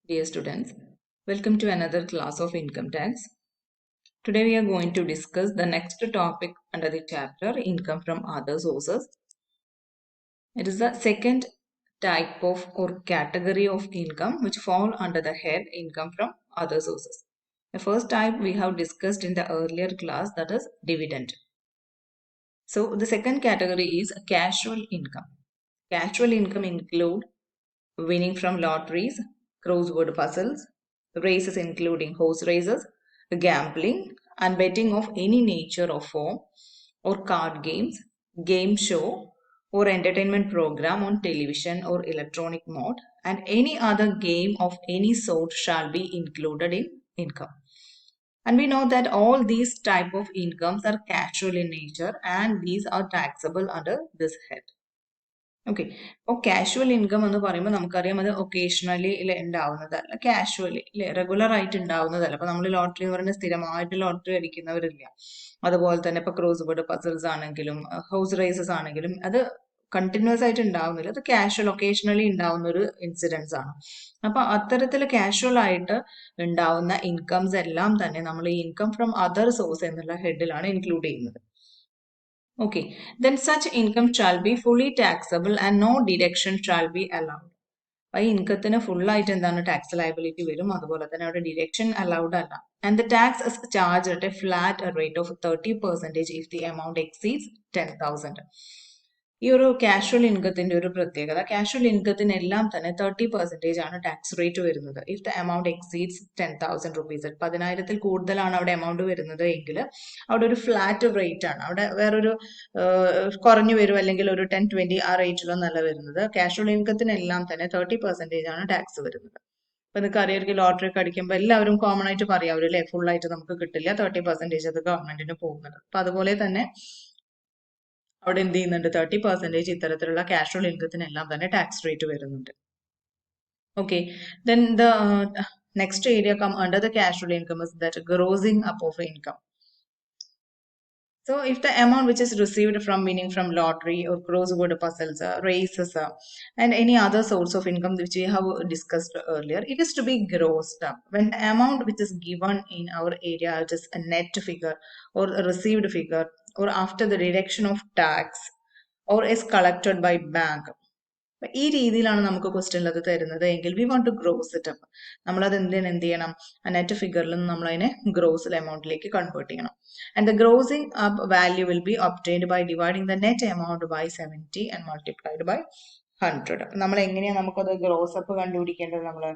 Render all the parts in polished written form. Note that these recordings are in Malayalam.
Dear students, welcome to another class of income tax. Today we are going to discuss the next topic under the chapter income from other sources. It is the second type of or category of income which fall under the head income from other sources. The first type we have discussed in the earlier class, that is dividend. So the second category is casual income. Casual income include winning from lotteries, crossword puzzles, races including horse races, gambling, and betting of any nature or form, or card games, game show, or entertainment program on television or electronic mode, and any other game of any sort shall be included in income. And we know that all these type of incomes are casual in nature and these are taxable under this head. Okay അപ്പോൾ കാഷ്വൽ ഇൻകം എന്ന് പറയുമ്പോൾ നമുക്കറിയാം അത് ഒക്കേഷണലി ഉണ്ടാവുന്നതല്ല, കാഷ്വലി റെഗുലർ ആയിട്ട് ഉണ്ടാവുന്നതല്ല. അപ്പൊ നമ്മൾ ലോട്ടറി എന്ന് പറയുന്നത് സ്ഥിരമായിട്ട് ലോട്ടറി അടിക്കുന്നവരില്ല. അതുപോലെ തന്നെ ഇപ്പൊ ക്രോസ് ബോർഡ് പസിൽസ് ആണെങ്കിലും ഹൗസ് റേസസ് ആണെങ്കിലും അത് കണ്ടിന്യൂസ് ആയിട്ട് ഉണ്ടാവുന്നില്ല. അത് കാഷ്വൽ ഒക്കേഷണലി ഉണ്ടാവുന്ന ഒരു ഇൻസിഡൻസ് ആണ്. അപ്പൊ അത്തരത്തിൽ കാഷ്വൽ ആയിട്ട് ഉണ്ടാവുന്ന ഇൻകംസ് എല്ലാം തന്നെ നമ്മൾ ഈ ഇൻകം ഫ്രം അതർ സോഴ്സ് എന്നുള്ള ഹെഡിലാണ് ഇൻക്ലൂഡ് ചെയ്യുന്നത്. Okay, then such income shall be fully taxable and no deduction shall be allowed. ഈ ഇൻകത്തിന് ഫുൾ ആയിട്ട് എന്താണ് ടാക്സ് ലയബിലിറ്റി വരും, അതുപോലെ തന്നെ അവിടെ ഡിഡക്ഷൻ അലൗഡ് അല്ല. And the tax is charge at A flat rate of 30% if the amount exceeds 10,000. ഈ ഒരു കാഷ്വൽ ഇൻകത്തിന്റെ ഒരു പ്രത്യേകത, കാഷ്വൽ ഇൻകത്തിന് എല്ലാം തന്നെ 30% ആണ് ടാക്സ് റേറ്റ് വരുന്നത്. If the amount exceeds 10,000 rupees, 10,000-ൽ കൂടുതലാണ് അവിടെ എമൗണ്ട് വരുന്നത് എങ്കിൽ അവിടെ ഒരു ഫ്ലാറ്റ് റേറ്റ് ആണ്, അവിടെ വേറൊരു കുറഞ്ഞു വരും, അല്ലെങ്കിൽ ഒരു 10-20 ആ റേറ്റിലൊന്നല്ല വരുന്നത്. കാഷ്വൽ ഇൻകത്തിന് എല്ലാം തന്നെ 30% ആണ് ടാക്സ് വരുന്നത്. അപ്പൊ നിങ്ങൾക്ക് അറിയാമെങ്കിൽ ലോട്ടറി ഒക്കെ അടിക്കുമ്പോൾ എല്ലാവരും കോമൺ ആയിട്ട് പറയാവരും അല്ലെ, ഫുൾ ആയിട്ട് നമുക്ക് കിട്ടില്ല, 30% അത് ഗവൺമെന്റിന് പോകുന്നത്. അപ്പൊ അതുപോലെ തന്നെ അവിടെ എന്ത് ചെയ്യുന്നുണ്ട്, 30% ഇത്തരത്തിലുള്ള കാഷ്വൽ ഇൻകത്തിനെല്ലാം തന്നെ ടാക്സ് റേറ്റ് വരുന്നുണ്ട്. Okay, then the next area come under the casual income is that grossing up of income. So if the amount which is received from winning from lottery or crossword puzzles, races, and any other source of income which we have discussed earlier, it is to be grossed up. When the amount which is given in our area, it is a net figure or a received figure, or after the deduction of tax, or is collected by bank. ഈ രീതിയിലാണ് നമുക്ക് ക്വസ്റ്റ്യനിൽ അത് തരുന്നത് എങ്കിൽ we want to gross it up. നമ്മളത് എന്ത് ചെയ്യണം, നെറ്റ് ഫിഗറിൽ നിന്ന് നമ്മൾ അതിനെ ഗ്രോസ് എമൗണ്ടിലേക്ക് കൺവേർട്ട് ചെയ്യണം. And the grossing up value will be obtained by dividing the net amount by 70 and multiplied by 100. നമ്മൾ എങ്ങനെയാണ് നമുക്കത് ഗ്രോസ് അപ്പ് കണ്ടുപിടിക്കേണ്ടത്?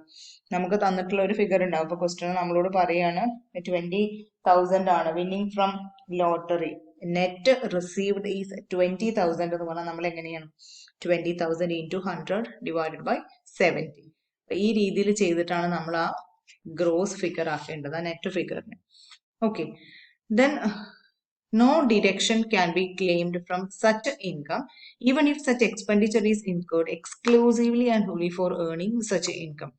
നമുക്ക് തന്നിട്ടുള്ള ഒരു ഫിഗർ ഉണ്ടാവും. അപ്പൊ ക്വസ്റ്റ്യൻ നമ്മളോട് പറയാണ് 20,000 ആണ് winning from lottery, net received is 20,000 എന്ന് പറഞ്ഞാൽ നമ്മൾ എങ്ങനെയാണ് 20,000 into 100 divided by 70. ഈ രീതിയിൽ ചെയ്തിട്ടാണ് നമ്മൾ ആ ഗ്രോസ് ഫിഗർ ആക്കേണ്ടത്, നെറ്റ് ഫിഗറിന്. Okay, then no deduction can be claimed from such income even if such expenditure is incurred exclusively and wholly for earning such income.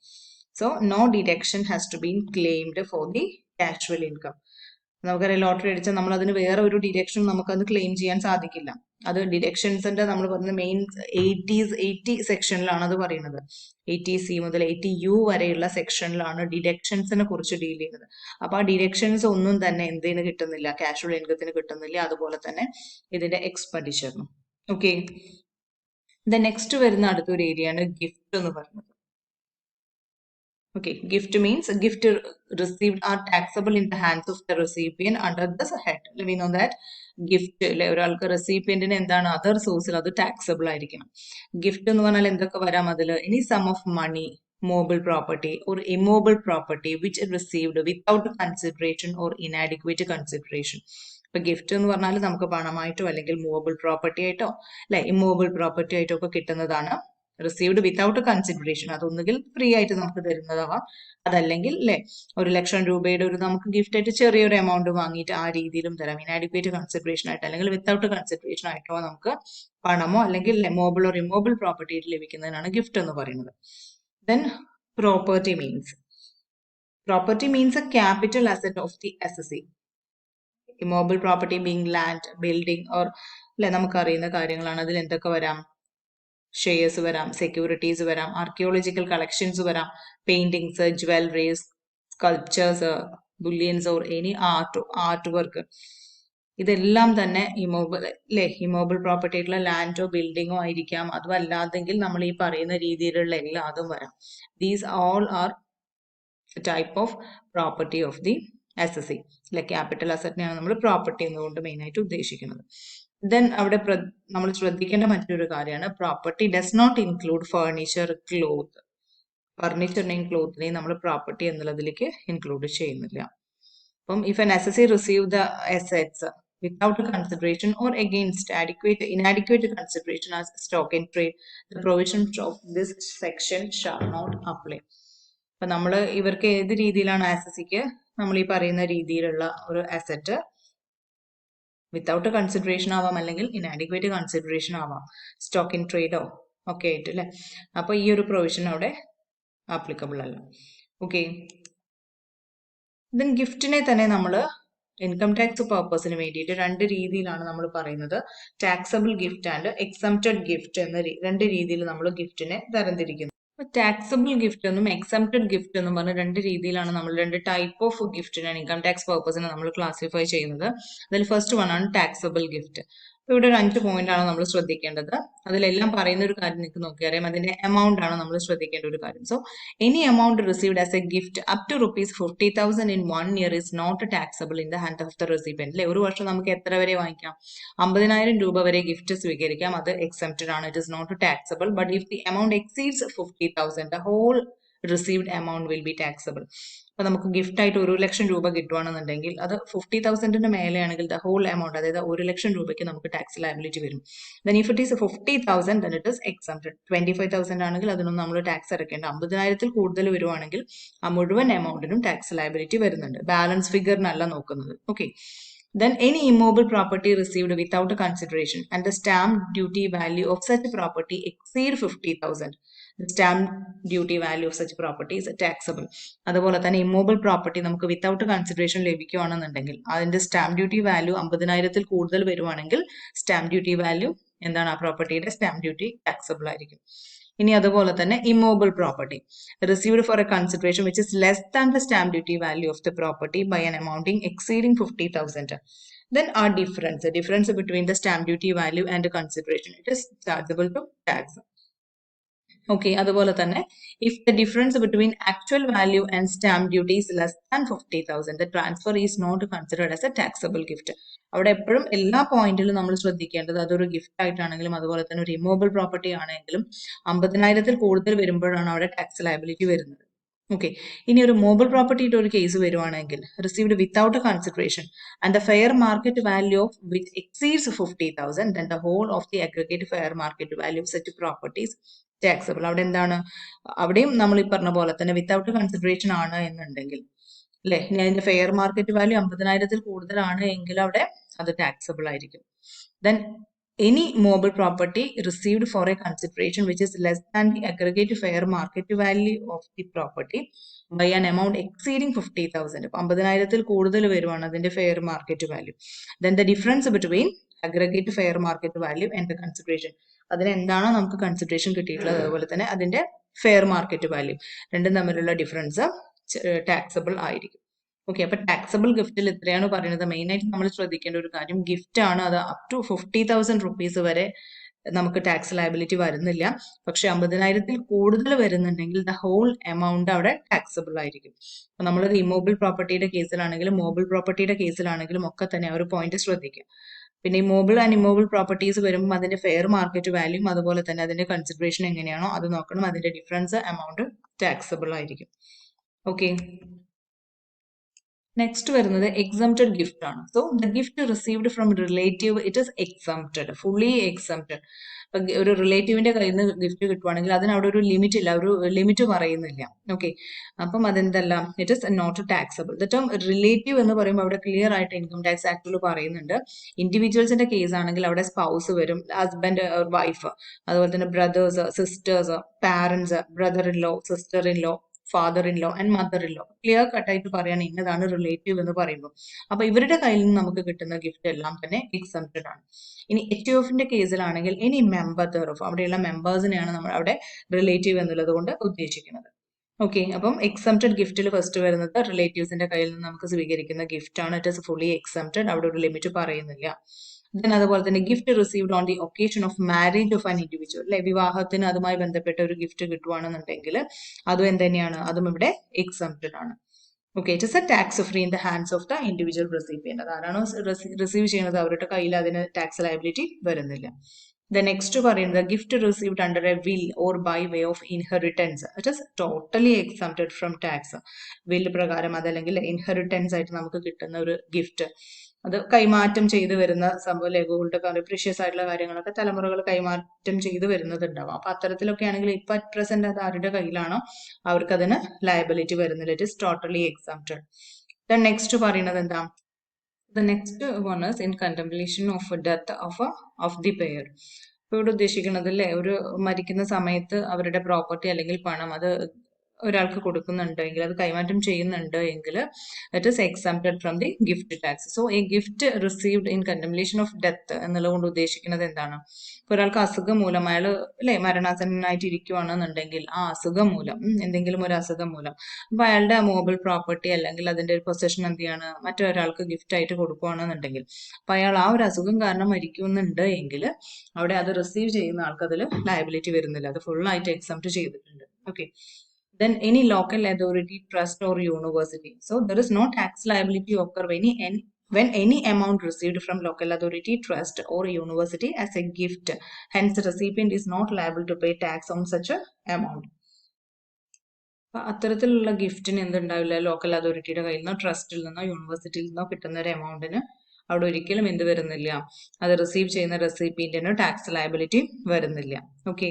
So no deduction has to be claimed for the casual income. നമുക്കറിയാം ലോട്ടറി അടിച്ചാൽ നമ്മൾ അതിന് വേറെ ഒരു ഡിഡക്ഷൻ നമുക്കത് ക്ലെയിം ചെയ്യാൻ സാധിക്കില്ല. അത് ഡിഡക്ഷൻസിന്റെ നമ്മൾ പറയുന്നത് മെയിൻ 80 സെക്ഷനിലാണ് അത് പറയുന്നത്. 80C മുതൽ 80U വരെയുള്ള സെക്ഷനിലാണ് ഡിഡക്ഷൻസിനെ കുറിച്ച് ഡീൽ ചെയ്യുന്നത്. അപ്പൊ ആ ഡിഡക്ഷൻസ് ഒന്നും തന്നെ എന്തിന് കിട്ടുന്നില്ല, കാഷ്വൽ ഇൻകത്തിന് കിട്ടുന്നില്ല, അതുപോലെ തന്നെ ഇതിന്റെ എക്സ്പെൻഡിച്ചറിനും. ഓക്കെ, നെക്സ്റ്റ് വരുന്ന അടുത്തൊരു ഏരിയയാണ് ഗിഫ്റ്റ് എന്ന് പറയുന്നത്. Okay, gift means gift received are taxable in the hands of the recipient under this head. We know that gift ഒരാൾക്ക് റെസിപ്പിയന്റിന് എന്താണ് അതർ സോഴ്സിൽ അത് ടാക്സബിൾ ആയിരിക്കണം. ഗിഫ്റ്റ് എന്ന് പറഞ്ഞാൽ എന്തൊക്കെ വരാം അതിൽ? Any sum of money, mobile property or immobile property which is received without consideration or inadequate consideration. ഇപ്പൊ ഗിഫ്റ്റ് എന്ന് പറഞ്ഞാൽ നമുക്ക് പണമായിട്ടോ അല്ലെങ്കിൽ മൂവബിൾ പ്രോപ്പർട്ടി ആയിട്ടോ അല്ലെ ഇമ്മൂവബിൾ പ്രോപ്പർട്ടി ആയിട്ടോ ഒക്കെ കിട്ടുന്നതാണ് റിസീവ്ഡ് വിത്തൗട്ട് കൺസിഡറേഷൻ. അതൊന്നുകിൽ ഫ്രീ ആയിട്ട് നമുക്ക് തരുന്നതാവാം, അതല്ലെങ്കിൽ അല്ലെ 1,00,000 രൂപയുടെ ഒരു നമുക്ക് ഗിഫ്റ്റ് ആയിട്ട് ചെറിയൊരു എമൗണ്ട് വാങ്ങിയിട്ട് ആ രീതിയിലും തരാം. ഇനാഡിക്വേറ്റ് കൺസിഡറേഷൻ ആയിട്ട് അല്ലെങ്കിൽ വിത്തൗട്ട് കൺസിഡറേഷൻ ആയിട്ടോ നമുക്ക് പണമോ അല്ലെങ്കിൽ മോബിൾ ഓർ ഇമ്മോബിൾ പ്രോപ്പർട്ടി ആയിട്ട് ലഭിക്കുന്നതിനാണ് ഗിഫ്റ്റ് എന്ന് പറയുന്നത്. Then property means a capital asset of the assessee. Immobile property being land, building or നമുക്കറിയുന്ന കാര്യങ്ങളാണ്. അതിൽ എന്തൊക്കെ വരാം? ഷെയർസ് വരാം, സെക്യൂരിറ്റീസ് വരാം, ആർക്കിയോളജിക്കൽ കളക്ഷൻസ് വരാം, paintings, jewelleries, sculptures, bullions or any art work. ഇതെല്ലാം തന്നെ ഇമോബിൾ പ്രോപ്പർട്ടി ആയിട്ടുള്ള ലാൻഡോ ബിൽഡിങ്ങോ ആയിരിക്കാം. അതും അല്ലാതെങ്കിൽ നമ്മൾ ഈ പറയുന്ന രീതിയിലുള്ള എല്ലാതും വരാം. These all are type of property of the assessee. Capital അസറ്റിനെയാണ് നമ്മൾ പ്രോപ്പർട്ടി എന്നുകൊണ്ട് മെയിൻ ആയിട്ട് ഉദ്ദേശിക്കുന്നത്. ദെൻ അവിടെ നമ്മൾ ശ്രദ്ധിക്കേണ്ട മറ്റൊരു കാര്യമാണ് property does not include furniture, cloth. ഫർണിച്ചറിനെയും ക്ലോത്തിനെയും നമ്മൾ പ്രോപ്പർട്ടി എന്നുള്ളതിലേക്ക് ഇൻക്ലൂഡ് ചെയ്യുന്നില്ല. അപ്പം if an assessee receive the assets without a consideration or against inadequate consideration as stock in trade, the provisions of this section shall not apply. അപ്പൊ നമ്മൾ ഇവർക്ക് ഏത് രീതിയിലാണ് അസസിക്ക് നമ്മൾ ഈ പറയുന്ന രീതിയിലുള്ള ഒരു അസറ്റ് വിത്തൗട്ട് കൺസിഡറേഷൻ ആവാം, അല്ലെങ്കിൽ ഇനാഡിക്വേറ്റ് കൺസിഡറേഷൻ ആവാം, സ്റ്റോക്ക് ഇൻ ട്രേഡോ ഒക്കെ ആയിട്ട് അല്ലേ. അപ്പൊ ഈ ഒരു പ്രൊവിഷൻ അവിടെ ആപ്ലിക്കബിൾ അല്ല. ഓക്കെ, ദെൻ ഗിഫ്റ്റിനെ തന്നെ നമ്മൾ ഇൻകം ടാക്സ് പർപ്പസിന് വേണ്ടിയിട്ട് രണ്ട് രീതിയിലാണ് നമ്മൾ പറയുന്നത്. Taxable gift and exempted gift എന്ന രണ്ട് രീതിയിൽ നമ്മൾ ഗിഫ്റ്റിനെ തരംതിരിക്കുന്നു. ടാക്സബിൾ ഗിഫ്റ്റ് എന്നും എക്സംപ്റ്റഡ് ഗിഫ്റ്റ് എന്നും പറഞ്ഞ രണ്ട് രീതിയിലാണ് നമ്മൾ രണ്ട് ടൈപ്പ് ഓഫ് ഗിഫ്റ്റിനാണ് ഇൻകം ടാക്സ് പർപ്പസിന് നമ്മൾ ക്ലാസിഫൈ ചെയ്യുന്നത്. അതിൽ ഫസ്റ്റ് വൺ ആണ് ടാക്സബിൾ ഗിഫ്റ്റ്. ഇവിടെ ഒരു 5 പോയിന്റ് ആണ് നമ്മൾ ശ്രദ്ധിക്കേണ്ടത്. അതിലെല്ലാം പറയുന്ന ഒരു കാര്യം നിങ്ങൾക്ക് നോക്കിയറിയാം, അതിന്റെ എമൗണ്ട് ആണ് നമ്മൾ ശ്രദ്ധിക്കേണ്ട ഒരു കാര്യം. So any amount received as a gift up to ₹50,000 in 1 year is not taxable in the hand of the recipient. അല്ലെ, ഒരു വർഷം നമുക്ക് എത്ര വരെ വാങ്ങിക്കാം? 50,000 രൂപ വരെ ഗിഫ്റ്റ് സ്വീകരിക്കാം. അത് എക്സംപ്റ്റഡ് ആണ്, it is not taxable. But if the amount exceeds 50,000 the whole received amount will be taxable. അപ്പൊ നമുക്ക് ഗിഫ്റ്റ് ആയിട്ട് 1,00,000 രൂപ കിട്ടുവാണെന്നുണ്ടെങ്കിൽ അത് 50,000 മേലെയാണെങ്കിൽ ദ ഹോൾ എമൗണ്ട്, അതായത് 1,00,000 രൂപയ്ക്ക് നമുക്ക് ടാക്സ് ലയബിലിറ്റി വരും. Then if it is 50,000 then it is exempted. 25,000 ആണെങ്കിൽ അതിനൊന്നും നമ്മൾ ടാക്സ് അടയ്ക്കേണ്ട. 50,000 കൂടുതൽ വരുവാണെങ്കിൽ ആ മുഴുവൻ എമൗണ്ടിനും ടാക്സ് ലയബിലിറ്റി വരുന്നുണ്ട്. ബാലൻസ് ഫിഗറിനല്ല നോക്കുന്നത്. Okay, then any immobile property received without a consideration and the stamp duty value of such property exceed 50,000, the stamp duty value of such property is taxable. അതുപോലെ തന്നെ ഇമ്മോബിൾ പ്രോപ്പർട്ടി നമുക്ക് വിത്തൗട്ട് കൺസിഡറേഷൻ ലഭിക്കുകയാണെന്നുണ്ടെങ്കിൽ അതിന്റെ സ്റ്റാമ്പ് ഡ്യൂട്ടി വാല്യൂ 50,000 കൂടുതൽ വരുവാണെങ്കിൽ സ്റ്റാമ്പ് ഡ്യൂട്ടി വാല്യൂ എന്താണ്, ആ പ്രോപ്പർട്ടിയുടെ സ്റ്റാമ്പ് ഡ്യൂട്ടി ടാക്സബിൾ ആയിരിക്കും. ഇനി അതുപോലെ തന്നെ immovable property received for a consideration which is less than the stamp duty value of the property by an amounting exceeding 50,000, then our difference between the stamp duty value and the consideration, it is chargeable to tax. Okay, അതുപോലെ തന്നെ if the difference between actual value and stamp duty is less than 50,000, the transfer is not considered as a taxable gift. അവിടെ എപ്പോഴും എല്ലാ പോയിന്റിലും നമ്മൾ ശ്രദ്ധിക്കേണ്ടത് അതൊരു ഗിഫ്റ്റ് ആയിട്ടാണെങ്കിലും അതുപോലെ തന്നെ ഒരു ഇമ്മോബിൾ പ്രോപ്പർട്ടി ആണെങ്കിലും 50,000 കൂടുതൽ വരുമ്പോഴാണ് അവിടെ ടാക്സ് ലയബിലിറ്റി വരുന്നത്. ഓക്കെ, ഇനി ഒരു മൊബൈൽ പ്രോപ്പർട്ടിയുടെ ഒരു കേസ് വരുവാണെങ്കിൽ received without A consideration and the fair market value of which exceeds 50,000, then the whole of the aggregate fair market value of such properties taxable. അവിടെ എന്താണ്, അവിടെയും നമ്മൾ ഈ പറഞ്ഞ പോലെ തന്നെ വിത്തൗട്ട് കൺസിഡറേഷൻ ആണ് എന്നുണ്ടെങ്കിൽ അല്ലെ, ഇനി അതിന്റെ ഫെയർ മാർക്കറ്റ് വാല്യൂ 50,000 കൂടുതലാണ് എങ്കിൽ അവിടെ അത് ടാക്സബിൾ ആയിരിക്കും. Then any mobile property received for a consideration which is less than the aggregate fair market value of the property by an amount exceeding 50,000. 50,000 കൂടുതൽ വരുവാണ് അതിന്റെ fair market value. then the difference between aggregate fair market value and the consideration, അതിന് എന്താണോ നമുക്ക് കൺസിഡറേഷൻ കിട്ടിയിട്ടുള്ളത് അതുപോലെ തന്നെ അതിന്റെ ഫെയർ മാർക്കറ്റ് വാല്യൂ രണ്ടും തമ്മിലുള്ള ഡിഫറൻസ് ടാക്സബിൾ ആയിരിക്കും. ഓക്കെ, അപ്പൊ ടാക്സബിൾ ഗിഫ്റ്റിൽ ഇത്രയാണ് പറയുന്നത്. മെയിൻ ആയിട്ട് നമ്മൾ ശ്രദ്ധിക്കേണ്ട ഒരു കാര്യം ഗിഫ്റ്റ് ആണ്, അത് അപ് ടു 50,000 റുപ്പീസ് വരെ നമുക്ക് ടാക്സ് ലയബിലിറ്റി വരുന്നില്ല. പക്ഷെ 50,000 കൂടുതൽ വരുന്നുണ്ടെങ്കിൽ ദ ഹോൾ എമൗണ്ട് അവിടെ ടാക്സബിൾ ആയിരിക്കും. അപ്പൊ നമ്മളൊരു ഇമ്മോബിൾ പ്രോപ്പർട്ടിയുടെ കേസിലാണെങ്കിലും മൊബൈൽ പ്രോപ്പർട്ടിയുടെ കേസിലാണെങ്കിലും ഒക്കെ തന്നെ ആ ഒരു പോയിന്റ് ശ്രദ്ധിക്കുക. പിന്നെ ഈ മൊബൈൽ ആൻഡ് ഇമ്മോബിൾ പ്രോപ്പർട്ടീസ് വരുമ്പോൾ അതിന്റെ ഫെയർ മാർക്കറ്റ് വാല്യൂം അതുപോലെ തന്നെ അതിന്റെ കൺസിഡറേഷൻ എങ്ങനെയാണോ അത് നോക്കണം. അതിന്റെ ഡിഫറൻസ് എമൗണ്ട് ടാക്സബിൾ ആയിരിക്കും. ഓക്കെ, നെക്സ്റ്റ് വരുന്നത് എക്സംപ്റ്റഡ് ഗിഫ്റ്റ് ആണ്. So the gift received from relative it is exempted, fully exempted. ഒരു റിലേറ്റീവിന്റെ കയ്യിൽ നിന്ന് ഗിഫ്റ്റ് കിട്ടുവാണെങ്കിൽ അതിന് അവിടെ ഒരു ലിമിറ്റ് ഇല്ല, ഒരു ലിമിറ്റ് പറയുന്നില്ല. ഓക്കെ, അപ്പം അതെന്തല്ല, it is not taxable. The term relative എന്ന് പറയുമ്പോൾ അവിടെ ക്ലിയർ ആയിട്ട് ഇൻകം ടാക്സ് ആക്ടിൽ പറയുന്നുണ്ട്. ഇൻഡിവിജ്വൽസിന്റെ കേസ് ആണെങ്കിൽ അവിടെ സ്പൗസ് വരും, ഹസ്ബൻഡ്, വൈഫ്, അതുപോലെ തന്നെ brothers, sisters, parents, brother in law, sister in law, father in law and mother in law. Clear കട്ടായിട്ട് പറയാണ് ഇന്നതാണ് റിലേറ്റീവ് എന്ന് പറയുമ്പോൾ. അപ്പൊ ഇവരുടെ കയ്യിൽ നിന്ന് നമുക്ക് കിട്ടുന്ന ഗിഫ്റ്റ് എല്ലാം തന്നെ എക്സംപ്റ്റഡ് ആണ്. ഇനി HOFന്റെ കേസിലാണെങ്കിൽ എനി മെമ്പർ തെറോഫ്, അവിടെയുള്ള മെമ്പേഴ്സിനെയാണ് നമ്മൾ അവിടെ റിലേറ്റീവ് എന്നുള്ളത് കൊണ്ട് ഉദ്ദേശിക്കുന്നത്. ഓക്കെ, അപ്പം എക്സംപ്റ്റഡ് ഗിഫ്റ്റിൽ ഫസ്റ്റ് വരുന്നത് റിലേറ്റീവ്സിന്റെ കയ്യിൽ നിന്ന് നമുക്ക് സ്വീകരിക്കുന്ന ഗിഫ്റ്റ് ആണ്. ഇറ്റ് ഇസ് ഫുള്ളി എക്സംപ്റ്റഡ്, അവിടെ ഒരു ലിമിറ്റ് പറയുന്നില്ല. ദെൻ അതുപോലെ തന്നെ gift received on the occasion of marriage of an individual, അല്ലെ, വിവാഹത്തിന് അതുമായി ബന്ധപ്പെട്ട ഒരു ഗിഫ്റ്റ് കിട്ടുവാണെന്നുണ്ടെങ്കിൽ അതും എന്ത് തന്നെയാണ്, അതും ഇവിടെ എക്സംപ്റ്റഡ് ആണ്. Okay, it is a tax free in the hands of the individual recipient. അതാരാണോ റിസീവ് ചെയ്യുന്നത് അവരുടെ കയ്യിൽ അതിന് ടാക്സ് ലയബിലിറ്റി വരുന്നില്ല. The next പറയുന്നത് gift received under a will or by way of inheritance, it is totally exempted from tax. Will പ്രകാരം അതല്ലെങ്കിൽ ഇൻഹെറിറ്റൻസ് ആയിട്ട് നമുക്ക് കിട്ടുന്ന ഒരു ഗിഫ്റ്റ്, അത് കൈമാറ്റം ചെയ്തു വരുന്ന സംഭവം, ഗോൾഡ് പ്രീഷ്യസ് ആയിട്ടുള്ള കാര്യങ്ങളൊക്കെ തലമുറകൾ കൈമാറ്റം ചെയ്തു വരുന്നതുണ്ടാവും. അപ്പൊ അത്തരത്തിലൊക്കെ ആണെങ്കിൽ ഇപ്പൊ അറ്റ് പ്രസന്റ് അത് ആരുടെ കയ്യിലാണോ അവർക്ക് അതിന് ലയബിലിറ്റി വരുന്നില്ല. It is totally exempted. Then next പറയുന്നത് എന്താ, the next one is in contemplation of death of the pair. ഇപ്പോൾ ഇവിടെ ഉദ്ദേശിക്കുന്നത് അല്ലേ, ഒരു മരിക്കുന്ന സമയത്ത് അവരുടെ പ്രോപ്പർട്ടി അല്ലെങ്കിൽ പണം അത് ഒരാൾക്ക് കൊടുക്കുന്നുണ്ടെങ്കിൽ, അത് കൈമാറ്റം ചെയ്യുന്നുണ്ട് എങ്കിൽ it is exempted from the gift tax. So A gift received in contemplation of death എന്നുള്ളത് ഉദ്ദേശിക്കുന്നത് എന്താണ്, ഇപ്പോൾ ഒരാൾക്ക് അസുഖം മൂലം അയാൾ അല്ലെ മരണാസന്നനായിട്ട് ഇരിക്കുവാണെന്നുണ്ടെങ്കിൽ ആ അസുഖം മൂലം എന്തെങ്കിലും ഒരു അസുഖം മൂലം അപ്പൊ അയാളുടെ മൂവബിൾ പ്രോപ്പർട്ടി അല്ലെങ്കിൽ അതിന്റെ ഒരു പൊസഷൻ എന്ത് ചെയ്യാണ് മറ്റൊരാൾക്ക് ഗിഫ്റ്റ് ആയിട്ട് കൊടുക്കുകയാണെന്നുണ്ടെങ്കിൽ, അപ്പൊ അയാൾ ആ ഒരു അസുഖം കാരണം മരിക്കുന്നുണ്ട് എങ്കിൽ അവിടെ അത് റിസീവ് ചെയ്യുന്ന ആൾക്ക് അതിൽ ലയബിലിറ്റി വരുന്നില്ല, അത് ഫുൾ ആയിട്ട് എക്സംപ്റ്റ് ചെയ്തിട്ടുണ്ട്. Okay, then any local authority, trust or university, so there is no tax liability occur when any amount received from local authority, trust or university as a gift, hence the recipient is not liable to pay tax on such a amount. അത്തരത്തിലുള്ള ഗിഫ്റ്റിന് എന്തുണ്ടാവില്ല, ലോക്കൽ അതോറിറ്റിയുടെ കയ്യിൽ നിന്നോ ട്രസ്റ്റിൽ നിന്നോ യൂണിവേഴ്സിറ്റിയിൽ നിന്നോ കിട്ടുന്ന ഒരു എമൗണ്ടിന് അവിടെ ഒരിക്കലും എന്ത് വരുന്നില്ല, അത് റിസീവ് ചെയ്യുന്ന റെസിപ്പിയന്റിന് ടാക്സ് ലയബിലിറ്റി വരുന്നില്ല. ഓക്കെ,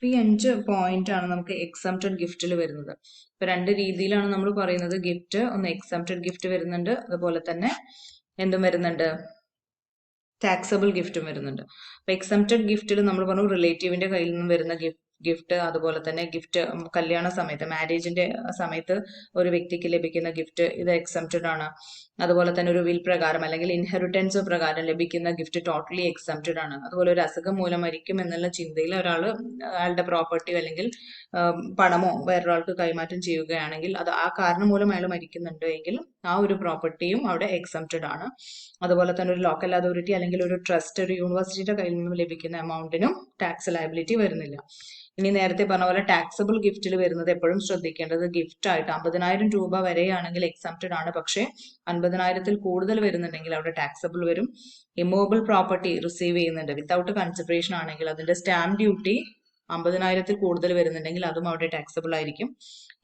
ഈ 5 പോയിന്റ് ആണ് നമുക്ക് എക്സംപ്റ്റഡ് ഗിഫ്റ്റിൽ വരുന്നത്. ഇപ്പൊ 2 രീതിയിലാണ് നമ്മൾ പറയുന്നത് ഗിഫ്റ്റ്, ഒന്ന് എക്സംപ്റ്റഡ് ഗിഫ്റ്റ് വരുന്നുണ്ട്, അതുപോലെ തന്നെ എന്തും വരുന്നുണ്ട്, ടാക്സബിൾ ഗിഫ്റ്റും വരുന്നുണ്ട്. അപ്പൊ എക്സംപ്റ്റഡ് ഗിഫ്റ്റിൽ നമ്മൾ പറഞ്ഞു റിലേറ്റീവിന്റെ കയ്യിൽ നിന്നും വരുന്ന ഗിഫ്റ്റ്, അതുപോലെ തന്നെ ഗിഫ്റ്റ് കല്യാണ സമയത്ത് മാരേജിന്റെ സമയത്ത് ഒരു വ്യക്തിക്ക് ലഭിക്കുന്ന ഗിഫ്റ്റ്, ഇത് എക്സംപ്റ്റഡ് ആണ്. അതുപോലെ തന്നെ ഒരു വിൽ പ്രകാരം അല്ലെങ്കിൽ ഇൻഹെറിറ്റൻസ് പ്രകാരം ലഭിക്കുന്ന ഗിഫ്റ്റ് ടോട്ടലി എക്സംപ്റ്റഡ് ആണ്. അതുപോലെ ഒരു അസുഖം മൂലം മരിക്കും എന്നുള്ള ചിന്തയിൽ ഒരാൾ അയാളുടെ പ്രോപ്പർട്ടി അല്ലെങ്കിൽ പണമോ വേറൊരാൾക്ക് കൈമാറ്റം ചെയ്യുകയാണെങ്കിൽ, അത് ആ കാരണം മൂലം അയാൾ മരിക്കുന്നുണ്ട് എങ്കിൽ ആ ഒരു പ്രോപ്പർട്ടിയും അവിടെ എക്സംപ്റ്റഡ് ആണ്. അതുപോലെ തന്നെ ഒരു ലോക്കൽ അതോറിറ്റി അല്ലെങ്കിൽ ഒരു ട്രസ്റ്റ്, ഒരു യൂണിവേഴ്സിറ്റിയുടെ കയ്യിൽ നിന്നും ലഭിക്കുന്ന എമൗണ്ടിനും ടാക്സ് ലയബിലിറ്റി വരുന്നില്ല. ഇനി നേരത്തെ പറഞ്ഞ പോലെ ടാക്സബിൾ ഗിഫ്റ്റിൽ വരുന്നത് എപ്പോഴും ശ്രദ്ധിക്കേണ്ടത് ഗിഫ്റ്റ് ആയിട്ട് 50,000 രൂപ വരെയാണെങ്കിൽ എക്സംപ്റ്റഡ് ആണ്, പക്ഷേ 50,000-ൽ കൂടുതൽ വരുന്നുണ്ടെങ്കിൽ അവിടെ ടാക്സബിൾ വരും. ഇമ്മൂവബിൾ പ്രോപ്പർട്ടി റിസീവ് ചെയ്യുന്നുണ്ട് വിത്തൗട്ട് കൺസിഡറേഷൻ ആണെങ്കിൽ അതിന്റെ സ്റ്റാമ്പ് ഡ്യൂട്ടി 50,000-ൽ കൂടുതൽ വരുന്നുണ്ടെങ്കിൽ അതും അവിടെ ടാക്സബിൾ ആയിരിക്കും.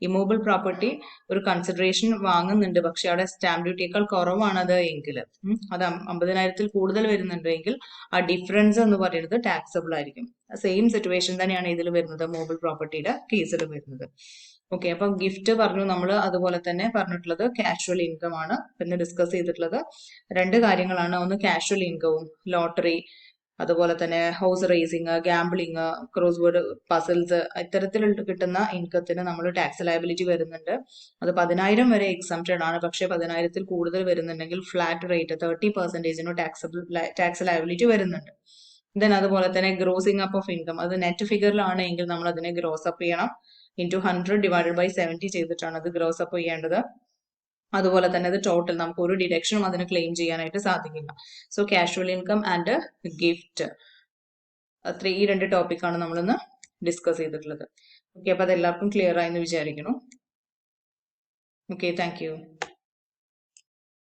ഇമ്മൂവബിൾ പ്രോപ്പർട്ടി ഒരു കൺസിഡറേഷൻ വാങ്ങുന്നുണ്ട് പക്ഷെ അവിടെ സ്റ്റാമ്പ് ഡ്യൂട്ടിയേക്കാൾ കുറവാണത് എങ്കിൽ, അത് 50,000-ൽ കൂടുതൽ വരുന്നുണ്ടെങ്കിൽ ആ ഡിഫറൻസ് എന്ന് പറയുന്നത് ടാക്സബിൾ ആയിരിക്കും. സെയിം സിറ്റുവേഷൻ തന്നെയാണ് ഇതിൽ വരുന്നത്, മൂവബിൾ പ്രോപ്പർട്ടിയുടെ കേസിൽ വരുന്നത്. ഓക്കെ, അപ്പൊ ഗിഫ്റ്റ് പറഞ്ഞു നമ്മൾ. അതുപോലെ തന്നെ പറഞ്ഞിട്ടുള്ളത് കാഷ്വൽ ഇൻകം ആണ്. പിന്നെ ഡിസ്കസ് ചെയ്തിട്ടുള്ളത് 2 കാര്യങ്ങളാണ്, ഒന്ന് കാഷ്വൽ ഇൻകവും ലോട്ടറി, അതുപോലെ തന്നെ horse racing, gambling, crossword puzzles, ഇത്തരത്തിൽ കിട്ടുന്ന ഇൻകത്തിന് നമ്മൾ ടാക്സ് ലയബിലിറ്റി വരുന്നുണ്ട്. അത് 10,000 വരെ എക്സംപ്റ്റഡ് ആണ്, പക്ഷേ 10,000-ൽ കൂടുതൽ വരുന്നുണ്ടെങ്കിൽ ഫ്ലാറ്റ് റേറ്റ് 30% ടാക്സ് ലയബിലിറ്റി വരുന്നുണ്ട്. ദെൻ അതുപോലെ തന്നെ ഗ്രോസിംഗ് അപ്പ് ഓഫ് ഇൻകം, അത് നെറ്റ് ഫിഗറിലാണ് എങ്കിൽ നമ്മൾ അതിനെ ഗ്രോസ് അപ്പ് ചെയ്യണം. ഇൻറ്റു 100 ഡിവൈഡഡ് ബൈ 70 ചെയ്തിട്ടാണ് അത് ഗ്രോസ് അപ്പ് ചെയ്യേണ്ടത്. അതുപോലെ തന്നെ അത് ടോട്ടൽ നമുക്ക് ഒരു ഡിഡക്ഷനും അതിന് ക്ലെയിം ചെയ്യാനായിട്ട് സാധിക്കില്ല. So casual income and gift, ഈ 2 ടോപ്പിക്കാണ് നമ്മളിന്ന് ഡിസ്കസ് ചെയ്തിട്ടുള്ളത്. ഓക്കെ, അപ്പൊ അത് എല്ലാവർക്കും ക്ലിയർ ആയെന്ന് വിചാരിക്കുന്നു. Okay, thank you.